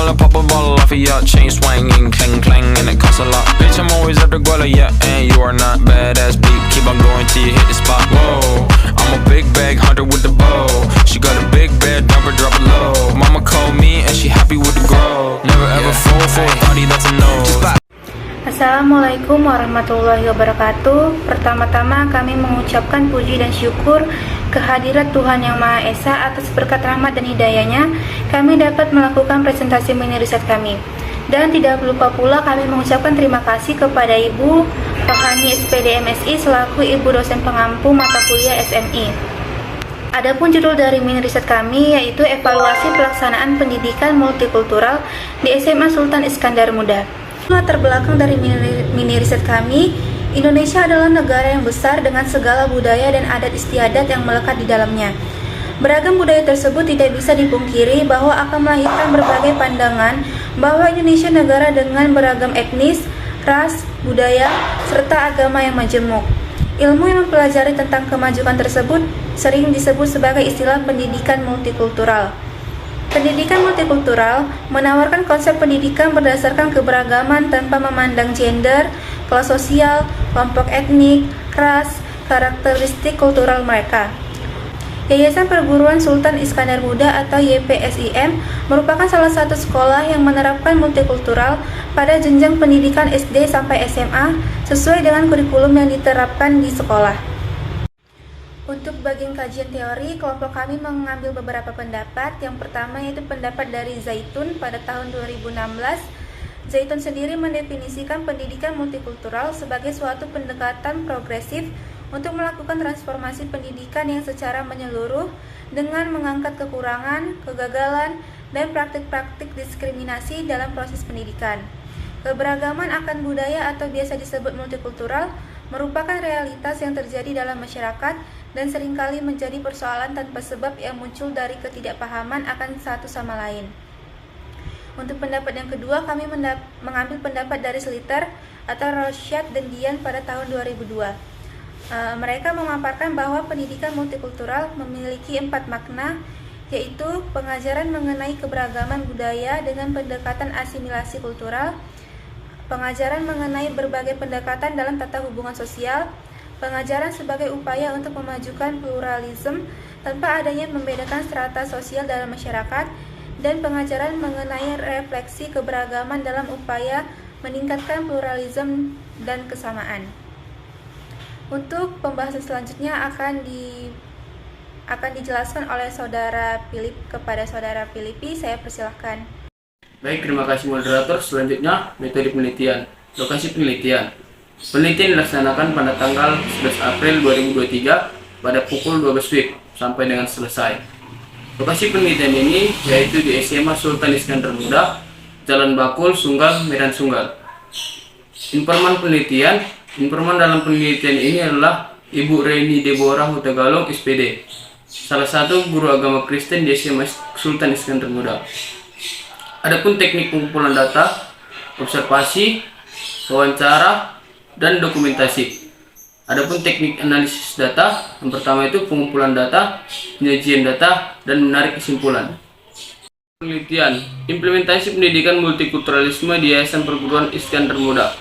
I'll pop a bottle off of ya. Chain swinging, clang clang, and it costs a lot. Bitch, I'm always at the guala, yeah, and you are not badass beat. Keep on going till you hit the spot. Whoa, I'm a big bag hunter with the bow. She got a big bed, number drop it low. Mama called me and she happy with the grow. Never ever fall for a thotty, that's a no. Assalamualaikum warahmatullahi wabarakatuh. Pertama-tama kami mengucapkan puji dan syukur kehadirat Tuhan Yang Maha Esa atas berkat rahmat dan hidayahnya kami dapat melakukan presentasi mini riset kami. Dan tidak lupa pula kami mengucapkan terima kasih kepada Ibu Rohani SPD MSI selaku Ibu dosen pengampu mata kuliah SMI. Adapun judul dari mini riset kami yaitu evaluasi pelaksanaan pendidikan multikultural di SMA Sultan Iskandar Muda. Latar belakang dari mini riset kami, Indonesia adalah negara yang besar dengan segala budaya dan adat istiadat yang melekat di dalamnya. Beragam budaya tersebut tidak bisa dipungkiri bahwa akan melahirkan berbagai pandangan bahwa Indonesia negara dengan beragam etnis, ras, budaya, serta agama yang majemuk. Ilmu yang mempelajari tentang kemajuan tersebut sering disebut sebagai istilah pendidikan multikultural. Pendidikan multikultural menawarkan konsep pendidikan berdasarkan keberagaman tanpa memandang gender, kelas sosial, kelompok etnik, ras, karakteristik kultural mereka. Yayasan Perguruan Sultan Iskandar Muda atau YPSIM merupakan salah satu sekolah yang menerapkan multikultural pada jenjang pendidikan SD sampai SMA sesuai dengan kurikulum yang diterapkan di sekolah. Untuk bagian kajian teori, kelompok kami mengambil beberapa pendapat. Yang pertama yaitu pendapat dari Zaitun pada tahun 2016. Zaitun sendiri mendefinisikan pendidikan multikultural sebagai suatu pendekatan progresif untuk melakukan transformasi pendidikan yang secara menyeluruh dengan mengangkat kekurangan, kegagalan, dan praktik-praktik diskriminasi dalam proses pendidikan. Keberagaman akan budaya atau biasa disebut multikultural merupakan realitas yang terjadi dalam masyarakat dan seringkali menjadi persoalan tanpa sebab yang muncul dari ketidakpahaman akan satu sama lain. Untuk pendapat yang kedua, kami mengambil pendapat dari Sliter atau Rosyad dan Dian pada tahun 2002. Mereka memaparkan bahwa pendidikan multikultural memiliki 4 makna, yaitu pengajaran mengenai keberagaman budaya dengan pendekatan asimilasi kultural, pengajaran mengenai berbagai pendekatan dalam tata hubungan sosial, pengajaran sebagai upaya untuk memajukan pluralisme tanpa adanya membedakan strata sosial dalam masyarakat, dan pengajaran mengenai refleksi keberagaman dalam upaya meningkatkan pluralisme dan kesamaan. Untuk pembahasan selanjutnya akan dijelaskan oleh Saudara Philip kepada Saudara Filipi. Saya persilahkan. Baik, terima kasih moderator. Selanjutnya, metode penelitian. Lokasi penelitian. Penelitian dilaksanakan pada tanggal 11 April 2023 pada pukul 12 WIB sampai dengan selesai. Lokasi penelitian ini yaitu di SMA Sultan Iskandar Muda, Jalan Bakul, Sunggal, Medan Sunggal. Informan dalam penelitian ini adalah Ibu Reni Deborah Hutagalung SPD, salah satu guru agama Kristen di SMA Sultan Iskandar Muda. Adapun teknik pengumpulan data, observasi, wawancara, dan dokumentasi. Adapun teknik analisis data, yang pertama itu pengumpulan data, penyajian data, dan menarik kesimpulan. Penelitian, implementasi pendidikan multikulturalisme di Yayasan Perguruan Iskandar Muda.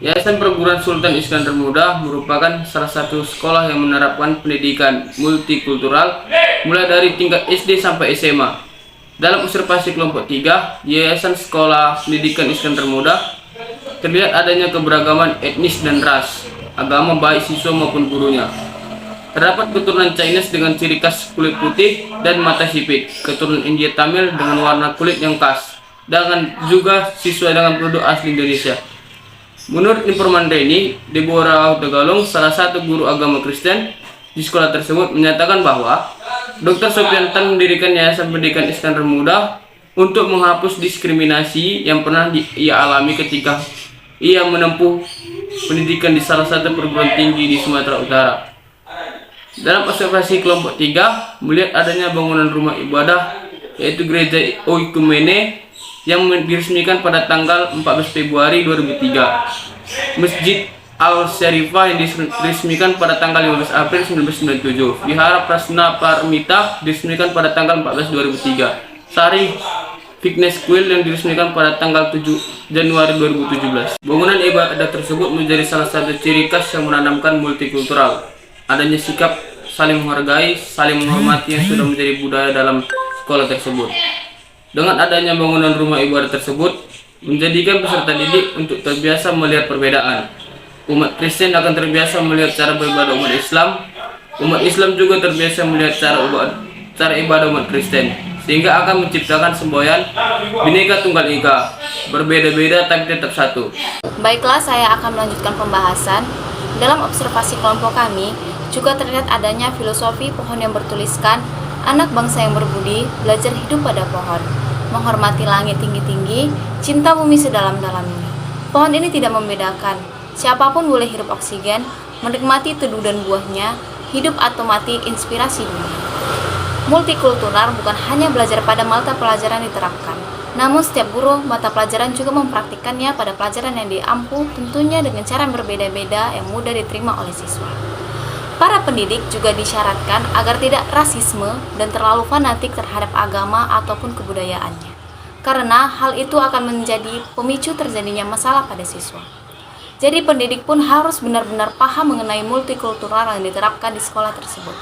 Yayasan Perguruan Sultan Iskandar Muda merupakan salah satu sekolah yang menerapkan pendidikan multikultural mulai dari tingkat SD sampai SMA. Dalam observasi kelompok 3, Yayasan Sekolah Pendidikan Iskandar Muda terlihat adanya keberagaman etnis dan ras, agama baik siswa maupun gurunya. Terdapat keturunan Chinese dengan ciri khas kulit putih dan mata sipit, keturunan India Tamil dengan warna kulit yang khas, dan juga siswa dengan penduduk asli Indonesia. Menurut informan Reni Deborah Hutagalung, salah satu guru agama Kristen di sekolah tersebut menyatakan bahwa Dr. Sofian Tan mendirikan Yayasan Pendidikan Iskandar Muda untuk menghapus diskriminasi yang pernah ia alami ketika ia menempuh pendidikan di salah satu perguruan tinggi di Sumatera Utara. Dalam observasi kelompok 3, melihat adanya bangunan rumah ibadah yaitu Gereja Oikumene yang diresmikan pada tanggal 14 Februari 2003. Masjid Al-Syarifah yang diresmikan pada tanggal 15 April 1997. Vihara Prasna Paramita diresmikan pada tanggal 14 2003. Fitness School yang diresmikan pada tanggal 7 Januari 2017. Bangunan ibadah tersebut menjadi salah satu ciri khas yang menanamkan multikultural. Adanya sikap saling menghargai, saling menghormati yang sudah menjadi budaya dalam sekolah tersebut. Dengan adanya bangunan rumah ibadah tersebut, menjadikan peserta didik untuk terbiasa melihat perbedaan. Umat Kristen akan terbiasa melihat cara beribadah umat Islam. Umat Islam juga terbiasa melihat cara ibadah umat Kristen, sehingga akan menciptakan semboyan Bhinneka Tunggal Ika, berbeda-beda tapi tetap satu. Baiklah, saya akan melanjutkan pembahasan. Dalam observasi kelompok kami, juga terlihat adanya filosofi pohon yang bertuliskan, anak bangsa yang berbudi, belajar hidup pada pohon, menghormati langit tinggi-tinggi, cinta bumi sedalam-dalamnya. Pohon ini tidak membedakan, siapapun boleh hirup oksigen, menikmati teduh dan buahnya, hidup atau mati, inspirasi dunia. Multikultural bukan hanya belajar pada mata pelajaran diterapkan, namun setiap guru mata pelajaran juga mempraktikkannya pada pelajaran yang diampu, tentunya dengan cara yang berbeda-beda yang mudah diterima oleh siswa. Para pendidik juga disyaratkan agar tidak rasisme dan terlalu fanatik terhadap agama ataupun kebudayaannya, karena hal itu akan menjadi pemicu terjadinya masalah pada siswa. Jadi pendidik pun harus benar-benar paham mengenai multikultural yang diterapkan di sekolah tersebut.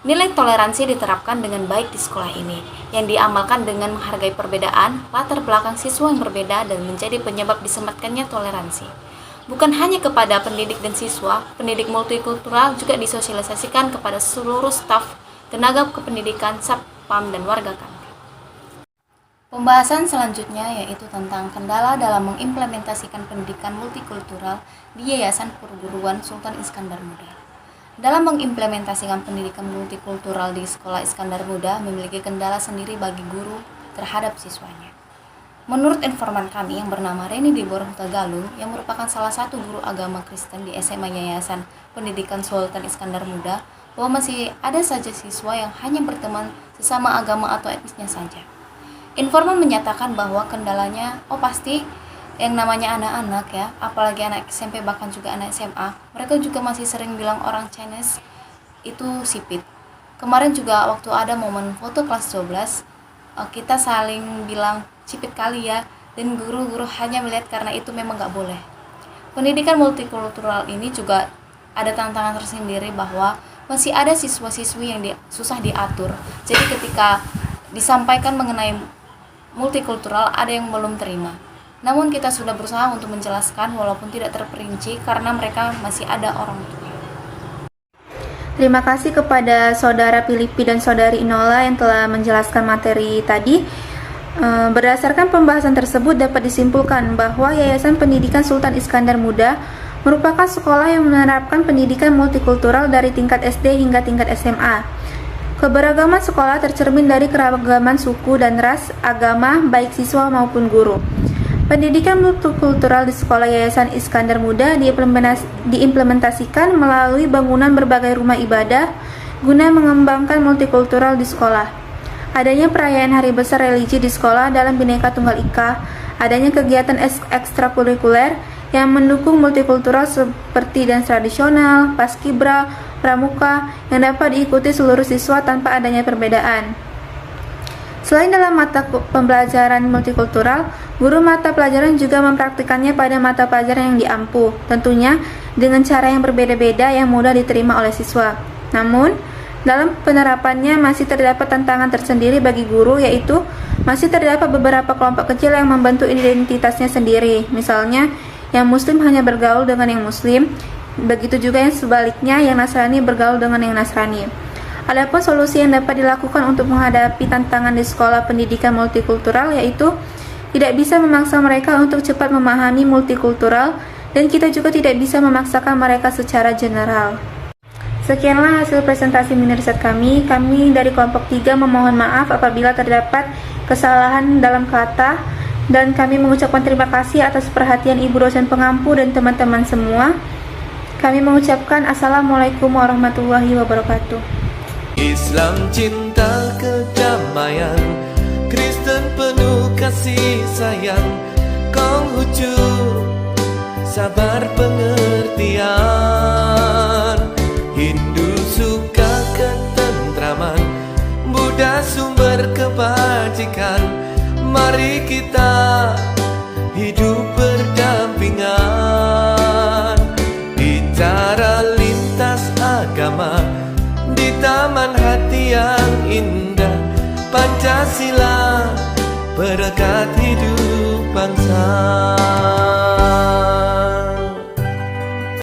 Nilai toleransi diterapkan dengan baik di sekolah ini, yang diamalkan dengan menghargai perbedaan, latar belakang siswa yang berbeda dan menjadi penyebab disematkannya toleransi. Bukan hanya kepada pendidik dan siswa, pendidik multikultural juga disosialisasikan kepada seluruh staf, tenaga kependidikan, satpam, dan warga kantin. Pembahasan selanjutnya yaitu tentang kendala dalam mengimplementasikan pendidikan multikultural di Yayasan Perguruan Sultan Iskandar Muda. Dalam mengimplementasikan pendidikan multikultural di Sekolah Iskandar Muda memiliki kendala sendiri bagi guru terhadap siswanya. Menurut informan kami yang bernama Reni Debor Hutagalung, yang merupakan salah satu guru agama Kristen di SMA Yayasan Pendidikan Sultan Iskandar Muda, bahwa masih ada saja siswa yang hanya berteman sesama agama atau etnisnya saja. Informan menyatakan bahwa kendalanya, pasti yang namanya anak-anak ya, apalagi anak SMP bahkan juga anak SMA, mereka juga masih sering bilang orang Chinese itu sipit. Kemarin juga waktu ada momen foto kelas 12, kita saling bilang cipit kali ya, dan guru-guru hanya melihat karena itu memang nggak boleh. Pendidikan multikultural ini juga ada tantangan tersendiri bahwa masih ada siswa-siswi yang susah diatur. Jadi ketika disampaikan mengenai multikultural ada yang belum terima. Namun kita sudah berusaha untuk menjelaskan walaupun tidak terperinci karena mereka masih ada orang tua. Terima kasih kepada Saudara Filipi dan Saudari Inola yang telah menjelaskan materi tadi. Berdasarkan pembahasan tersebut dapat disimpulkan bahwa Yayasan Pendidikan Sultan Iskandar Muda merupakan sekolah yang menerapkan pendidikan multikultural dari tingkat SD hingga tingkat SMA. Keberagaman sekolah tercermin dari keragaman suku dan ras, agama, baik siswa maupun guru. Pendidikan multikultural di Sekolah Yayasan Iskandar Muda diimplementasikan melalui bangunan berbagai rumah ibadah guna mengembangkan multikultural di sekolah. Adanya perayaan hari besar religi di sekolah dalam Bhinneka Tunggal Ika, adanya kegiatan ekstrakurikuler yang mendukung multikultural seperti dans tradisional, paskibra, pramuka yang dapat diikuti seluruh siswa tanpa adanya perbedaan. Selain dalam mata pembelajaran multikultural, guru mata pelajaran juga mempraktikannya pada mata pelajaran yang diampu, tentunya dengan cara yang berbeda-beda yang mudah diterima oleh siswa. Namun, dalam penerapannya masih terdapat tantangan tersendiri bagi guru, yaitu masih terdapat beberapa kelompok kecil yang membentuk identitasnya sendiri. Misalnya, yang Muslim hanya bergaul dengan yang Muslim, begitu juga yang sebaliknya, yang Nasrani bergaul dengan yang Nasrani. Adapun solusi yang dapat dilakukan untuk menghadapi tantangan di sekolah pendidikan multikultural yaitu tidak bisa memaksa mereka untuk cepat memahami multikultural dan kita juga tidak bisa memaksakan mereka secara general. Sekianlah hasil presentasi mini riset kami. Kami dari kelompok 3 memohon maaf apabila terdapat kesalahan dalam kata dan kami mengucapkan terima kasih atas perhatian Ibu dosen pengampu dan teman-teman semua. Kami mengucapkan Assalamualaikum warahmatullahi wabarakatuh. Islam cinta kedamaian, Kristen penuh kasih sayang, Konghucu sabar pengertian, Hindu suka ketentraman, Buddha sumber kebajikan. Mari Mari kita hidup berdampingan, bicara lintas agama di taman hati yang indah. Pancasila, berkat hidup bangsa.